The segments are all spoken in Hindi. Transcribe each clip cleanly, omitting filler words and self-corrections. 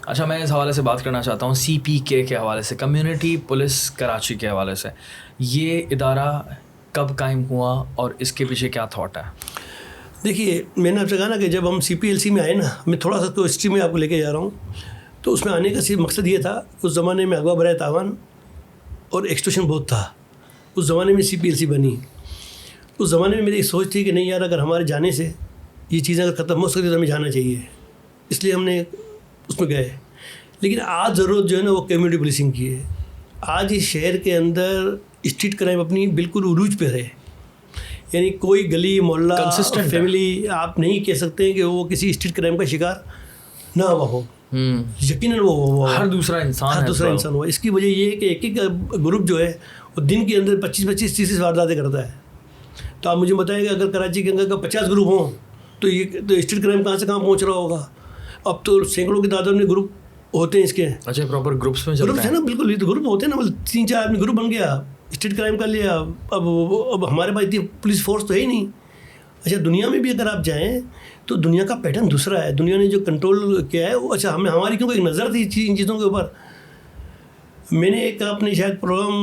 अच्छा, मैं इस हवाले से बात करना चाहता हूँ CPK के हवाले से, कम्युनिटी पुलिस कराची के हवाले से। ये इदारा कब कायम हुआ और इसके पीछे क्या थॉट है? देखिए, मैंने आपसे कहा ना कि जब हम CPLC में आए ना, मैं थोड़ा सा तो हिस्ट्री में आपको लेके जा रहा हूँ। तो उसमें आने का सिर्फ मकसद ये था, उस ज़माने में अगवा बराए तावान और एक्सटॉर्शन बहुत था। उस ज़माने में CPLC बनी। उस ज़माने में मेरी एक सोच थी कि नहीं यार, अगर हमारे जाने से ये चीज़ें अगर ख़त्म हो सकती तो हमें जाना चाहिए, इसलिए हमने उसमें गए। लेकिन आज ज़रूरत जो है ना वो कम्युनिटी पुलिसिंग की है। आज इस शहर के अंदर स्ट्रीट क्राइम अपनी बिल्कुल उरूज पे है, यानी कोई गली मोहल्ला फैमिली आप नहीं कह सकते कि वो किसी स्ट्रीट क्राइम का शिकार ना हुआ हो। यकीनन वो हर दूसरा इंसान हुआ। इसकी वजह ये है कि एक एक ग्रुप जो है वो दिन के अंदर 25-25 30 वारदातें करता है। तो आप मुझे बताइएगा, अगर कराची के अंदर 50 ग्रुप हों तो स्ट्रीट क्राइम कहाँ से कहाँ पहुँच रहा होगा। अब तो सैकड़ों की तादाद में ग्रुप होते हैं इसके। अच्छा, प्रॉपर ग्रुप्स में ग्रुप्स है ना, बिल्कुल। ये तो ग्रुप होते हैं ना, मतलब 3-4 आदमी ग्रुप बन गया, स्ट्रीट क्राइम कर लिया। अब हमारे पास इतनी पुलिस फोर्स तो है ही नहीं। अच्छा, दुनिया में भी अगर आप जाएं तो दुनिया का पैटर्न दूसरा है। दुनिया ने जो कंट्रोल किया है वो, अच्छा, हमारी क्योंकि एक नज़र थी इन चीज़ों के ऊपर। मैंने एक आपने शायद प्रोग्राम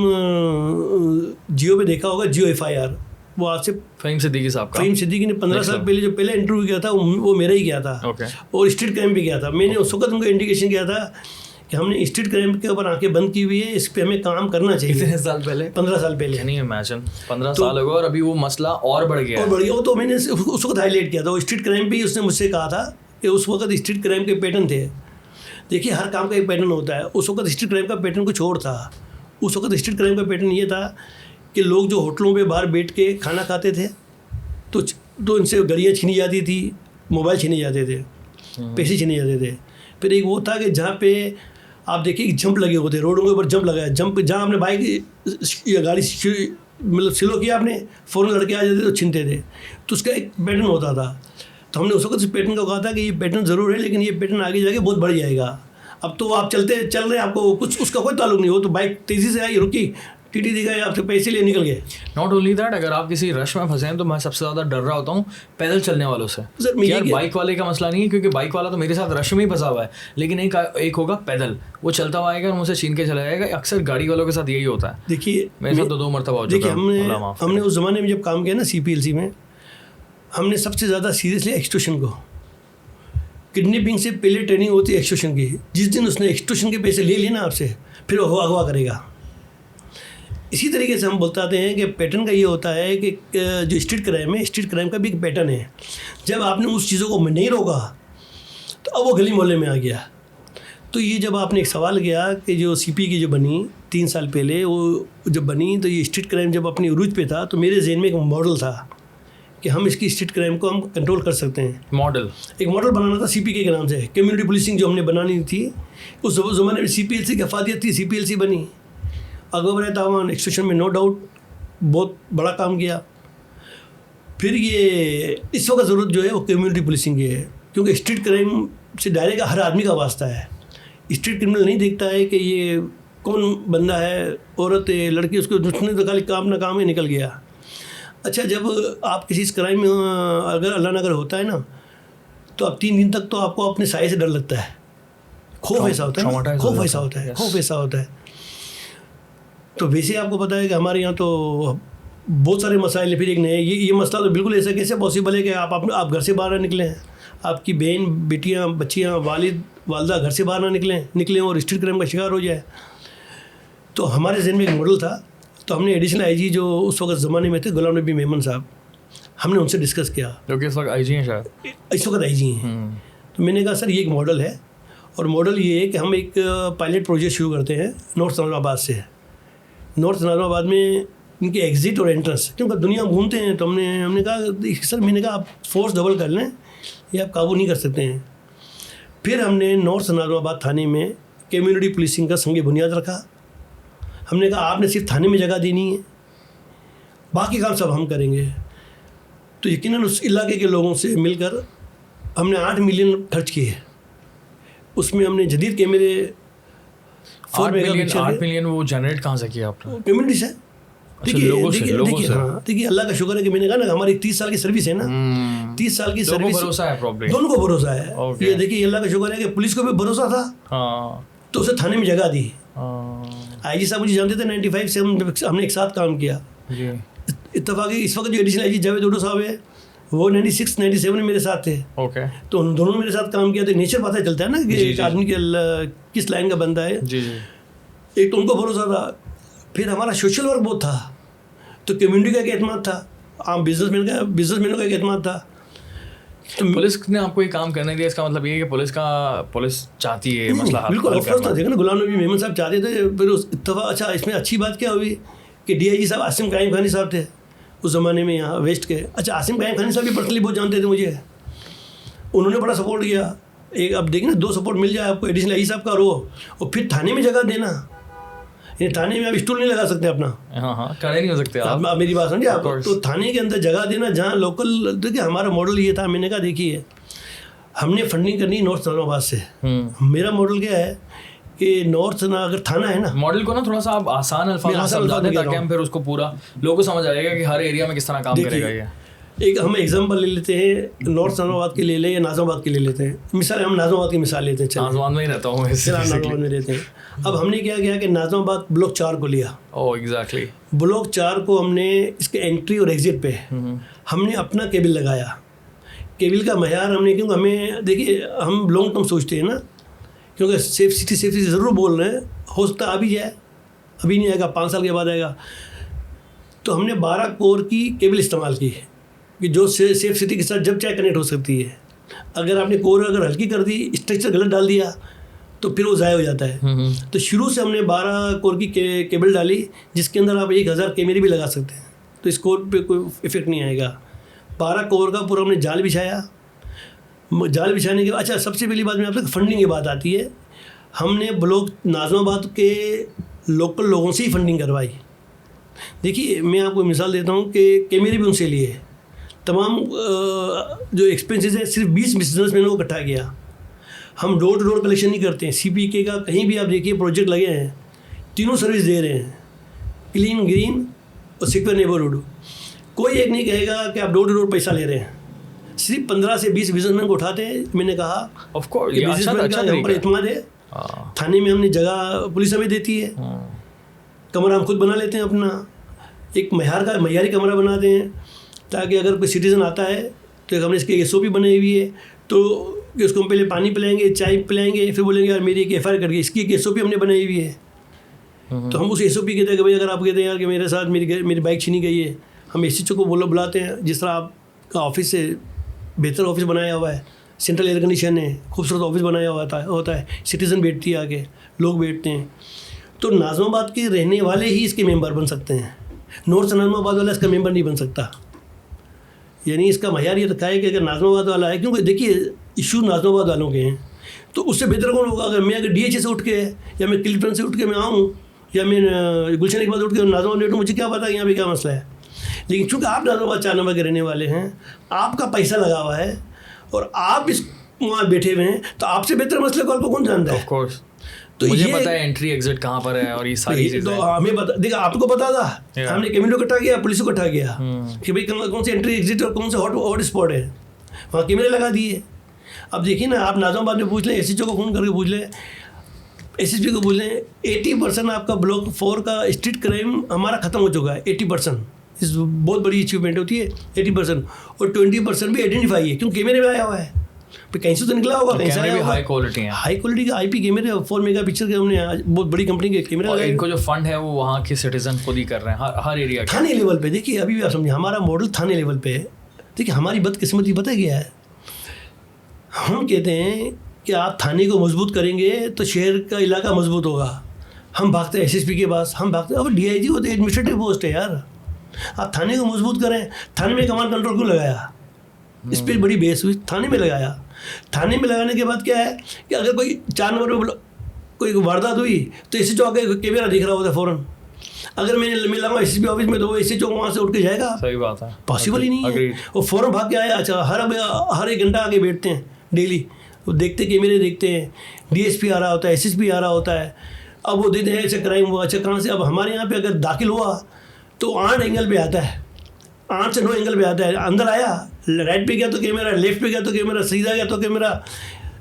जियो पे देखा होगा, जियो FIR, वो आज से फ़हीम सिद्दीकी साहब का। फ़हीम सिद्दीकी ने 15 साल पहले जो पहले इंटरव्यू किया था वो मेरा ही किया था। और स्ट्रीट क्राइम भी किया था। मैंने उस वक्त उनको इंडिकेशन किया था कि हमने स्ट्रीट क्राइम के ऊपर आंखें बंद की हुई है, इस पे हमें काम करना चाहिए। कितने साल पहले? 15 साल पहले। नहीं इमेजिन 15 साल हो गए और अभी वो मसला और बढ़ गया। वो तो मैंने उस वक्त हाईलाइट किया था। वो स्ट्रीट क्राइम पे ही उसने मुझसे कहा था कि उस वक्त स्ट्रीट क्राइम के पैटर्न थे। देखिए, हर काम का एक पैटर्न होता है। उस वक्त स्ट्रीट क्राइम का पैटर्न कुछ और था। उस वक्त स्ट्रीट क्राइम का पैटर्न ये था कि लोग जो होटलों पे बाहर बैठ के खाना खाते थे तो इनसे गाड़ियाँ छीनी जाती थी, मोबाइल छीने जाते थे, पैसे छीने जाते थे। फिर एक वो था कि जहाँ पे आप देखिए जंप लगे होते, रोडों के ऊपर जंप लगाया, जंप जहाँ आपने बाइक या गाड़ी मतलब स्लो किया आपने, फ़ौरन लड़के आ जाते तो छीनते थे। तो उसका एक पैटर्न होता था। तो हमने उस वक्त इस पैटर्न को कहा था कि ये पैटर्न ज़रूर है, लेकिन ये पैटर्न आगे जाके बहुत बढ़ जाएगा। अब तो आप चल रहे हैं, आपको कुछ उसका कोई ताल्लुक नहीं हो, तो बाइक तेज़ी से आई, रुकी, टीटी दिखाई, आपसे पैसे लिए निकल गए। नॉट ओनली दैट, अगर आप किसी रश में फंसे हैं तो मैं सबसे ज़्यादा डर रहा होता हूँ पैदल चलने वालों से। यार बाइक वाले का मसला नहीं है, क्योंकि बाइक वाला तो मेरे साथ रश में ही फंसा हुआ है, लेकिन एक होगा पैदल, वो चलता हुआ आएगा और मुझसे छीन के चला जाएगा। अक्सर गाड़ी वालों के साथ यही होता है। देखिए, मेरे साथ तो 2 मरतबा हो चुका है। हमने उस ज़माने में जब काम किया ना CPLC में, हमने सबसे ज़्यादा सीरियसली एक्सटॉर्शन को, किडनैपिंग से पहले ट्रेनिंग होती है एक्सटॉर्शन की। जिस दिन उसने एक्सटॉर्शन के पैसे ले लिए ना आपसे, फिर वो अगवा करेगा। इसी तरीके से हम बताते हैं कि पैटर्न का ये होता है कि जो स्ट्रीट क्राइम है, स्ट्रीट क्राइम का भी एक पैटर्न है। जब आपने उस चीज़ों को नहीं रोका तो अब वो गली मोहल्ले में आ गया। तो ये जब आपने एक सवाल किया कि जो CP की जो बनी 3 साल पहले, वो जब बनी तो ये स्ट्रीट क्राइम जब अपनी उरूज पे था, तो मेरे जहन में एक मॉडल था कि हम इसकी स्ट्रीट क्राइम को हम कंट्रोल कर सकते हैं। एक मॉडल बनाना था CPK के नाम से, कम्युनिटी पुलिसिंग जो हमने बनानी थी। उस ज़माने में CPLC की अफादियत थी, CPLC बनी। अगवा तावान एक्सटॉर्शन में नो डाउट बहुत बड़ा काम किया। फिर ये इस वक्त ज़रूरत जो है वो कम्युनिटी पुलिसिंग की है, क्योंकि स्ट्रीट क्राइम से डायरेक्ट हर आदमी का वास्ता है। स्ट्रीट क्रिमिनल नहीं देखता है कि ये कौन बंदा है, औरत है, लड़की, उसको उसने तो खाली काम ना काम है, निकल गया। अच्छा, जब आप किसी क्राइम में अगर अल्लाह न अगर होता है ना, तो अब 3 दिन तक तो आपको अपने साए से डर लगता है। खौफ ऐसा होता है, खौफ ऐसा होता है। तो वैसे आपको पता है कि हमारे यहाँ तो बहुत सारे मसाइल है। फिर एक नए ये मसला तो बिल्कुल ऐसा कैसे पॉसिबल है कि आप घर से बाहर ना निकलें, आपकी बहन, बेटियाँ, बच्चियाँ, वालिदा घर से बाहर ना निकलें और स्ट्रीट क्राइम का शिकार हो जाए। तो हमारे जहन में एक मॉडल था। तो हमने एडिशनल IG जो उस वक्त ज़माने में थे, गुलाम नबी मेमन साहब, हमने उनसे डिस्कस किया, जो कि इस वक्त IG हैं शायद। इस वक्त IG हैं। तो मैंने कहा सर ये एक मॉडल है, और मॉडल ये है कि हम एक पायलट प्रोजेक्ट शुरू करते हैं नॉर्थ नाज़िमाबाद से। नॉर्थ नाज़िमाबाद में इनके एग्ज़िट और एंट्रेंस, क्योंकि दुनिया घूमते हैं, तो हमने कहा सर, मैंने कहा आप फोर्स डबल कर लें, ये आप काबू नहीं कर सकते हैं। फिर हमने नॉर्थ नाज़िमाबाद थाने में कम्युनिटी पुलिसिंग का संग बुनियाद रखा। हमने कहा आपने सिर्फ थाने में जगह देनी है, बाकी काम सब हम करेंगे। तो यकीनन उस इलाके के लोगों से मिलकर हमने 8 मिलियन खर्च किए। उसमें हमने जदीद कैमरे 8 मिलियन वो जनरेट कहाँ से किया आपने? कम्युनिटी से। देखिए, अल्लाह का शुक्र है कि मैंने कहा ना हमारी 30 साल की सर्विस है ना, 30 साल की दोनों को सर्विस, भरोसा है प्रॉब्लम। दोनों को भरोसा है। Okay. ये देखिए अल्लाह का शुक्र है कि पुलिस को भी भरोसा था, हाँ तो उसे थाने में जगह दी। हाँ, आईजी साहब मुझे जानते थे 95 से हमने एक साथ काम किया। जी इत्तेफाक इस वक्त जो एडिशनल आईजी जावेद उडो साहब है वो 96 97 में मेरे साथ थे, ओके तो उन दोनों मेरे साथ काम किया। तो नेचर पता चलता है ना कि जी, एक जी। आदमी के किस लाइन का बंदा है। जी जी एक तो उनको भरोसा था, फिर हमारा सोशल वर्क बहुत था, तो कम्युनिटी का एक एतमाद था, आम बिजनेसमैनों का एक एतमाद था। तो पुलिस ने आपको ये काम करने दिया, इसका मतलब ये है कि पुलिस चाहती है मसला हल बिल्कुल हल ऑफकोर्स करना। था। देखा ना गुलाम नबी मेमन साहब चाहते थे, फिर उस इत्तेफाक अच्छा इसमें अच्छी बात क्या हुई कि डीआईजी साहब आसिम कायम खानी साहब थे उस ज़माने में यहाँ वेस्ट के। अच्छा आसिम कायम खानी साहब भी पर्सनली बहुत जानते थे मुझे, उन्होंने बड़ा सपोर्ट किया। एक अब देखिए ना 2 सपोर्ट मिल जाए आपको, एडिशनल आई साहब का रो और फिर थाने में जगह देना। ये थाने में आप स्टूल नहीं लगा सकते अपना, हाँ हाँ, खड़े नहीं हो सकते आप। आप मेरी बात समझिए आप। course. तो थाने के अंदर जगह देना जहाँ लोकल, देखिए हमारा मॉडल ये था, मैंने कहा देखिए हमने फंडिंग करनी नॉर्थ इस्लामाबाद से। मेरा मॉडल क्या है कि नॉर्थ ना अगर थाना है ना, मॉडल को ना थोड़ा सा आप आसान अल्फाज में आसान समझा अल्फाज दें में कह ताकि रहा हम फिर उसको पूरा लोगों को समझ आएगा कि हर एरिया में किस तरह काम करेगा ये। एक हम एग्जांपल ले लेते हैं, नॉर्थ इस्लामाबाद के ले लें या नाज़िमाबाद के ले लेते हैं। मिसाल हम नाज़िमाबाद की मिसाल लेते हैं। चलिए नाज़िमाबाद में ही रहता हूँ मैं चलो नाज़िमाबाद में लेते हैं। अब हमने क्या किया कि नाज़िमाबाद ब्लॉक 4 को लिया। ओह एग्जैक्टली। ब्लॉक 4 को हमने इसके एंट्री और एग्जिट पे हमने अपना केबल लगाया। केबल का मयार हमने, क्योंकि हमें देखिए हम लॉन्ग टर्म सोचते हैं ना, क्योंकि सेफ्टी ज़रूर बोल रहे हैं, हो सकता आ भी जाए, अभी नहीं आएगा, 5 साल के बाद आएगा। तो हमने 12 कोर की केबल इस्तेमाल की कि जो सेफ सिटी के साथ जब चाहे कनेक्ट हो सकती है। अगर आपने कोर अगर हल्की कर दी, स्ट्रक्चर गलत डाल दिया, तो फिर वो ज़ाया हो जाता है। तो शुरू से हमने 12 कोर की केबल डाली, जिसके अंदर आप 1000 कैमरे भी लगा सकते हैं, तो इस कोर पे कोई इफेक्ट नहीं आएगा। 12 कोर का पूरा हमने जाल बिछाया। जाल बिछाने के बाद अच्छा सबसे पहली बात में आप तक फंडिंग की बात आती है। हमने ब्लॉक नाज़िमाबाद के लोकल लोगों से ही फंडिंग करवाई। देखिए मैं आपको मिसाल देता हूँ कि कैमरे भी उनसे लिए, तमाम जो एक्सपेंसेस है सिर्फ 20 बिजनेसमैनों को इकट्ठा किया। हम डोर टू डोर कलेक्शन नहीं करते हैं। CPK का कहीं भी आप देखिए प्रोजेक्ट लगे हैं, तीनों सर्विस दे रहे हैं, क्लीन, ग्रीन और सिक्योर नेबरहुड। कोई एक नहीं कहेगा कि आप डोर टू डोर पैसा ले रहे हैं। सिर्फ 15 से 20 बिजनेसमैन को उठाते हैं। मैंने कहा ऑफ कोर्स कि ये अच्छा बिजनेसमैन का हम पर एतमाद है। थाने में हमने जगह पुलिस हमें देती है, कमरा हम खुद बना लेते हैं अपना, एक मयारी कमरा बनाते हैं, ताकि अगर कोई सिटीज़न आता है तो हमने इसकी SOP बनाई हुई है, तो कि उसको हम पहले पानी पिलाएंगे, चाय पिलाएंगे, फिर बोलेंगे यार मेरी एक FIR कर गई, इसकी एक SOP हमने बनाई हुई है। तो हम उस SOP कहते हैं कि भाई अगर आप कहते हैं यार कि मेरे साथ मेरी बाइक छीनी गई है, हम SHO को बुलाते हैं। जिस तरह आपका ऑफिस से बेहतर ऑफिस बनाया हुआ है, सेंट्रल एयर कंडीशन है, खूबसूरत ऑफिस बनाया होता है, सिटीज़न बैठती है आके, लोग बैठते हैं। तो नाज़िमाबाद के रहने वाले ही इसके मेंबर बन सकते हैं, नॉर्थ नाज़िमाबाद वाला इसका मेंबर नहीं बन सकता। यानी इसका मयार ये रखा है कि अगर नाज़िमाबाद वाला है, क्योंकि देखिए इशू नाज़िमाबाद वालों के हैं, तो उससे बेहतर कौन होगा? अगर DHA से उठ के या मैं क्लिफ्टन से उठ के मैं आऊँ, या मैं गुलशन के बाद उठ के नाज़िमाबाद बैठूँ, मुझे क्या पता यहाँ पे क्या मसला है। लेकिन चूँकि आप नाज़िमाबाद 4 नंबर के रहने वाले हैं, आपका पैसा लगा हुआ है और आप इस वहाँ बैठे हुए हैं, तो आपसे बेहतर मसले को आपको कौन जानता है? Of course. तो मुझे ये पता है एंट्री एग्जिट कहाँ पर है और ये सारी चीजें। तो हमें पता, देखा आपको पता था, हमने कैमरे इकट्ठा किया, पुलिस को इकट्ठा किया कि भाई कौन से एंट्री एग्जिट और कौन से हॉट स्पॉट है, वहाँ कैमरे लगा दिए। अब देखिए ना, आप नाज़िमाबाद में पूछ लें, SHO को फ़ोन करके पूछ लें, SSP को पूछ लें, 80% आपका ब्लॉक 4 का स्ट्रीट क्राइम हमारा ख़त्म हो चुका है। 80% इस बहुत बड़ी अचीवमेंट होती है 80%, और 20% भी आइडेंटिफाई है, क्योंकि कैमरे में आया हुआ है, कहीं से तो निकला होगा, कहीं से आया होगा। हाई क्वालिटी है, हाई क्वालिटी का IP कैमरे 4 मेगापिक्सल के हमने बहुत बड़ी कंपनी के कैमरे और लगाए। इनको जो फंड है वो वहाँ के सिटीजन खुद ही कर रहे हैं हर एरिया के। थाने लेवल पे देखिए, अभी भी आप समझिए हमारा मॉडल थाने लेवल पे है। देखिए हमारी बदकिस्मती पता क्या है, हम कहते हैं कि आप थाने को मजबूत करेंगे तो शहर का इलाका मजबूत होगा। हम भागते हैं SSP के पास, हम भागते हैं, अब DIG होते एडमिनिस्ट्रेटिव पोस्ट है यार। आप थाने को मजबूत करें, थाने में कमांड कंट्रोल क्यों लगाया? इस पर बड़ी बहस हुई, थाने में लगाया। थाने में लगाने के बाद क्या है कि अगर कोई 4 नंबर पर कोई वारदात हुई तो SHO आके कैमरा दिख रहा होता है फ़ौरन। अगर मैं लगाऊँ SSP ऑफिस में तो वो SHO वहाँ से उठ के जाएगा? सही बात है, पॉसिबल ही नहीं है। वो फ़ौरन भाग के आया। अच्छा, हर 1 घंटा आके बैठते हैं डेली, वो देखते कैमरे देखते हैं, DSP आ रहा होता है, SSP आ रहा होता है। अब वो देते हैं अच्छा क्राइम हुआ, अच्छा कहाँ से। अब हमारे यहाँ पे अगर दाखिल हुआ तो 8 एंगल पे आता है, 8 से 9 एंगल पे आता है। अंदर आया राइट पे गया तो कैमरा, लेफ्ट पे गया तो कैमरा, सीधा गया तो कैमरा।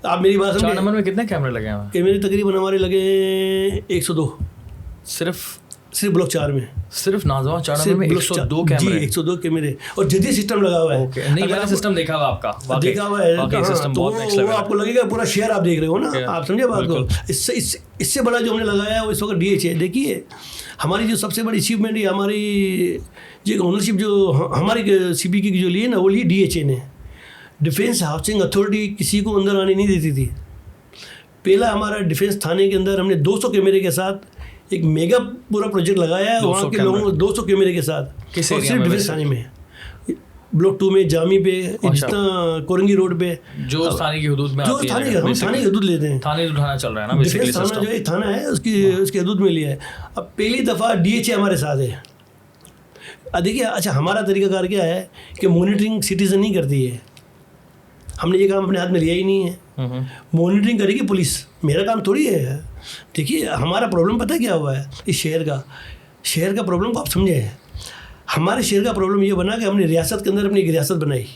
आप मेरी बात 4 समझे? नंबर में कितने कैमरे लगे हैं? कैमरे तकरीबन हमारे लगे 102, सिर्फ ब्लॉक 4 में। सिर्फ नाज़वा 4 नंबर में 102 कैमरे? जी 102 कैमरे, और जदीद सिस्टम लगा हुआ है। नहीं, मैंने सिस्टम देखा हुआ आपका, वाकई देखा हुआ है, वाकई सिस्टम तो बहुत नेक्स्ट लेवल वो है। आपको लगेगा पूरा शेयर आप देख रहे हो ना, आप समझे बात को। बिल्कुल। इससे बड़ा जो हमने लगाया है वो इस वक्त DH है। देखिए हमारी जो सबसे बड़ी अचीवमेंट है, हमारी जो ओनरशिप जो हमारी CP की जो ली है ना, वो ली DHA ने। डिफेंस हाउसिंग अथॉरिटी किसी को अंदर आने नहीं देती थी। पहला हमारा डिफेंस थाने के अंदर हमने 200 कैमरे के साथ एक मेगा पूरा प्रोजेक्ट लगाया है, वहाँ के लोगों को 200 कैमरे के साथ, किस और एरिया सिर्फ में डिफेंस थाने में, ब्लॉक 2 में, जामी पे, जितना कोरंगी रोड पे, जो थाने की हदूद में जो आती है, थाने की हदूद लेते हैं। थाने उठाना चल रहा है ना बेसिकली डिफेंस थाना सिस्टम। जो एक थाना है उसकी हदूद में लिया है। अब पहली दफ़ा DHA हमारे साथ है। देखिए अच्छा, हमारा तरीकाकार क्या है कि मॉनिटरिंग सिटीजन नहीं करती है, हमने ये काम अपने हाथ में लिया ही नहीं है। मॉनिटरिंग करेगी पुलिस, मेरा काम थोड़ी है। देखिए हमारा प्रॉब्लम पता है क्या हुआ है इस शहर का प्रॉब्लम को आप समझे। हमारे शहर का प्रॉब्लम ये बना कि हमने रियासत के अंदर अपनी एक रियासत बनाई।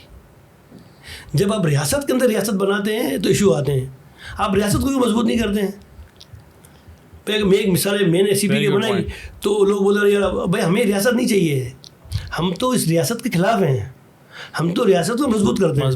जब आप रियासत के अंदर रियासत बनाते हैं तो इशू आते हैं। आप रियासत को भी मजबूत नहीं करते हैं। मैं एक मिसाल मैंने CP की बनाई तो लोग बोल रहे यार भाई हमें रियासत नहीं चाहिए, हम तो इस रियासत के खिलाफ हैं, हम तो रियासत को मजबूत करते हैं।